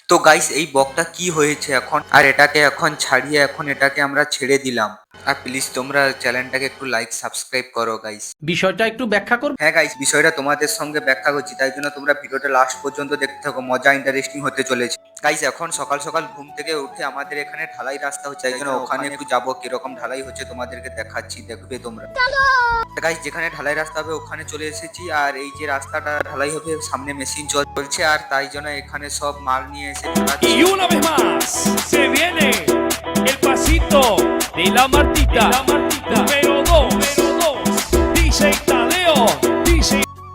তো গাইস এই বকটা কি হয়েছে এখন, আর এটাকে এখন ছাড়িয়ে এখন এটাকে আমরা ছেড়ে দিলাম। আর প্লিজ তোমরা চ্যানেলটাকে একটু লাইক সাবস্ক্রাইব করো গাইস। বিষয়টা একটু ব্যাখ্যা করবে? হ্যাঁ গাইস, বিষয়টা তোমাদের সঙ্গে ব্যাখ্যা করছি, তাই জন্য তোমরা ভিডিওটা লাস্ট পর্যন্ত দেখতে থাকো, মজা ইন্টারেস্টিং হতে চলেছে। গাইস এখন সকাল সকাল ঘুম থেকে উঠে আমাদের এখানে ঢালাই রাস্তা হচ্ছে, তাই জন্য ওখানে একটু যাবো, কিরকম ঢালাই হচ্ছে তোমাদেরকে দেখাচ্ছি, দেখবে তোমরা। গাইস যেখানে ঢালাই রাস্তা হবে ওখানে চলে এসেছি, আর এই যে রাস্তাটা ঢালাই হবে সামনে মেশিন চলছে, আর তাই জন্য এখানে সব মাল নিয়ে এসে ঢালাচ্ছি। Y una vez más se viene el pasito de la Martita, número 2, DJ Tadeo, DJ.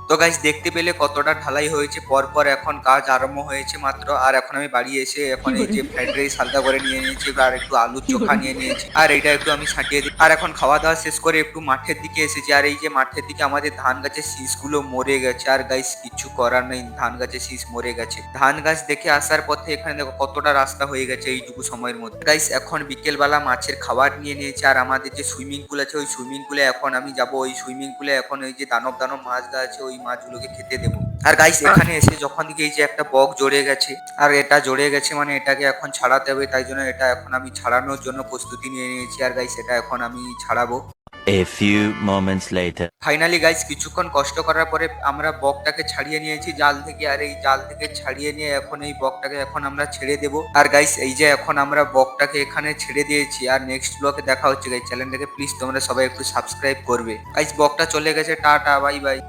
তো গাইস দেখতে পেলে কতটা ঢালাই হয়েছে, পরপর এখন কাজ আরম্ভ হয়েছে মাত্র। আর এখন আমি বাড়ি এসে এখন এই যে ফ্রাইড রাইস হালকা করে নিয়ে নিয়েছি, আর একটু আলুর চোখা নিয়ে নিয়েছি, আর এইটা একটু আমি ছাটিয়ে দিই। আর এখন খাওয়া দাওয়া শেষ করে একটু মাঠের দিকে এসেছি, আর এই যে মাঠের দিকে আমাদের ধান গাছের শীষগুলো মরে গেছে, আর গাইস কিছু করার নেই, ধান গাছের শীষ মরে গেছে। ধান গাছ দেখে আসার পথে এখানে দেখো কতটা রাস্তা হয়ে গেছে এইটুকু সময়ের মধ্যে। গাইস এখন বিকেলবেলা মাছের খাবার নিয়ে নিয়েছি, আর আমাদের যে সুইমিং পুল আছে ওই সুইমিং পুলে এখন আমি যাবো। ওই সুইমিং পুলে এখন ওই যে দানব দানব মাছগুলো আছে ওই মাছগুলোকে খেতে দেবো। আর গাইস এখানে এসে যখন দিকে এই যে একটা বক জড়ে গেছে, আর এটা জড়ে গেছে মানে এটাকে এখন ছাড়াতে হবে, তাই জন্য এটা এখন আমি ছাড়ানোর জন্য প্রস্তুতি নিয়ে নিয়েছি। আর গাইস এটা এখন আমি ছাড়াবো। A few moments later. Finally guys কিছুক্ষণ কষ্ট করার পরে আমরা বকটাকে ছাড়িয়ে নিয়েছি জাল থেকে, আর এই জাল থেকে ছাড়িয়ে নিয়ে এখন এই বকটাকে এখন আমরা ছেড়ে দেবো। আর গাইস এই যে এখন আমরা বকটাকে এখানে ছেড়ে দিয়েছি, আর নেক্সট ব্লগে দেখা হচ্ছে। গাইস চ্যানেলটাকে প্লিজ তোমরা সবাই একটু সাবস্ক্রাইব করবে। গাইস বকটা চলে গেছে, টাটা বাই বাই।